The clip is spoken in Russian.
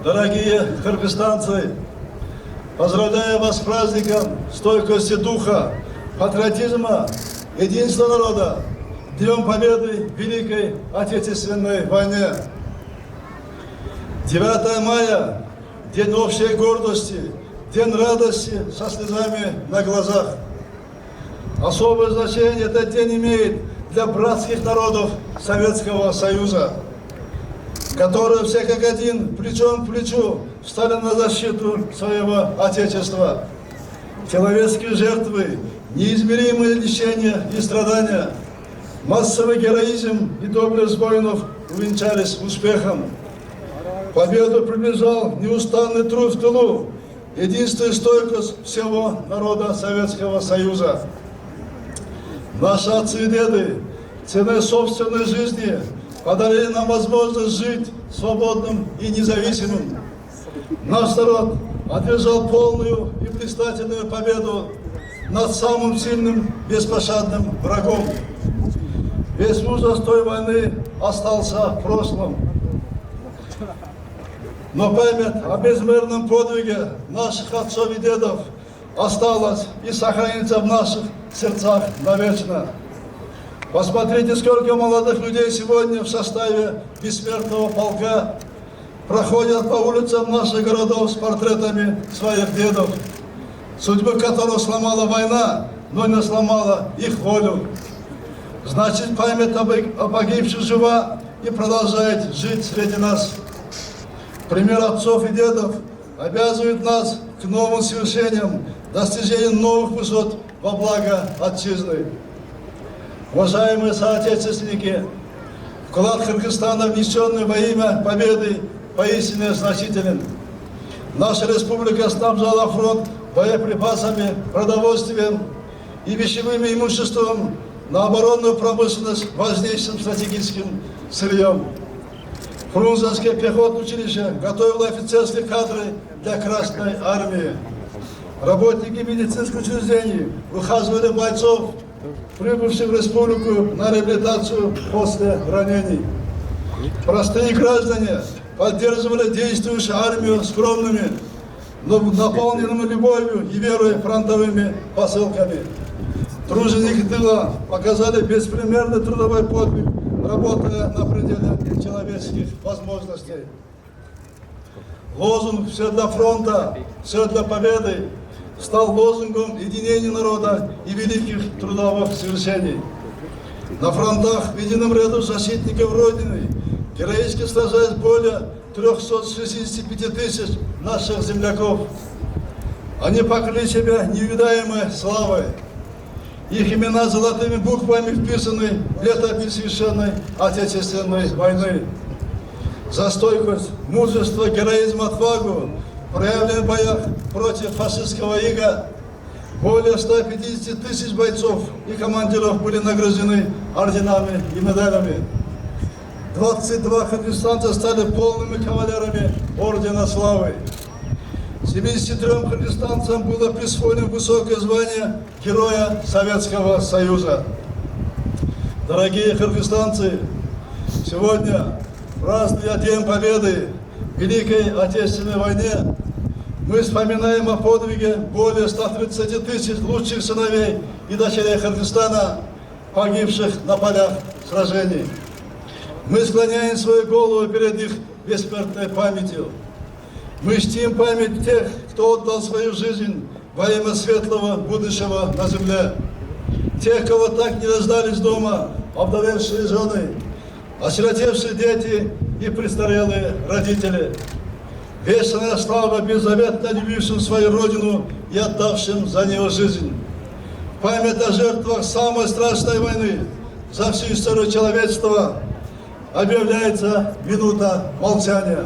Дорогие кыргызстанцы, поздравляю вас с праздником стойкости духа, патриотизма, единства народа, Днем Победы в Великой Отечественной войне. 9 мая – день общей гордости, день радости со слезами на глазах. Особое значение этот день имеет для братских народов Советского Союза, которые все как один, плечом к плечу, встали на защиту своего Отечества. Человеческие жертвы, неизмеримые лишения и страдания, массовый героизм и доблесть воинов увенчались успехом. Победу приближал неустанный труд в тылу, единство и стойкость всего народа Советского Союза. Наши отцы и деды ценой собственной жизни подарили нам возможность жить свободным и независимым. Наш народ одержал полную и блистательную победу над самым сильным, беспощадным врагом. Весь ужас той войны остался в прошлом. Но память о безмерном подвиге наших отцов и дедов осталась и сохранится в наших сердцах навечно. Посмотрите, сколько молодых людей сегодня в составе бессмертного полка проходят по улицам наших городов с портретами своих дедов, судьбы которых сломала война, но не сломала их волю. Значит, память о погибших жива и продолжает жить среди нас. Пример отцов и дедов обязывает нас к новым свершениям, достижению новых высот во благо Отчизны. Уважаемые соотечественники, вклад Кыргызстана, внесенный во имя победы, поистине значителен. Наша республика снабжала фронт боеприпасами, продовольствием и вещевым имуществом на оборонную промышленность важнейшим стратегическим сырьем. Фрунзенское пехотное училище готовило офицерские кадры для Красной армии. Работники медицинских учреждений выхаживали бойцов, прибывших в республику на реабилитацию после ранений. Простые граждане поддерживали действующую армию скромными, но наполненными любовью и верой фронтовыми посылками. Труженики тыла показали беспримерный трудовой подвиг, работая на пределе человеческих возможностей. Лозунг «Все для фронта, все для победы» стал лозунгом единения народа и великих трудовых свершений. На фронтах в едином ряду защитников Родины героически сражались более 365 тысяч наших земляков. Они покрыли себя невидаемой славой. Их имена золотыми буквами вписаны в летопись священной Отечественной войны. За стойкость, мужество, героизм, отвагу, проявленные в боях против фашистского ига, более 150 тысяч бойцов и командиров были награждены орденами и медалями. 22 кыргызстанца стали полными кавалерами Ордена Славы. 73 кыргызстанцам было присвоено высокое звание Героя Советского Союза. Дорогие кыргызстанцы, сегодня, празднуя День Победы в Великой Отечественной войне, мы вспоминаем о подвиге более 130 тысяч лучших сыновей и дочерей Кыргызстана, погибших на полях сражений. Мы склоняем свою голову перед их бессмертной памятью. Мы чтим память тех, кто отдал свою жизнь во имя светлого будущего на земле. Тех, кого так не дождались дома обдавевшие жены, осиротевшие дети и престарелые родители. Вечная слава беззаветно любившим свою родину и отдавшим за нее жизнь. Память о жертвах самой страшной войны за всю историю человечества объявляется минута молчания.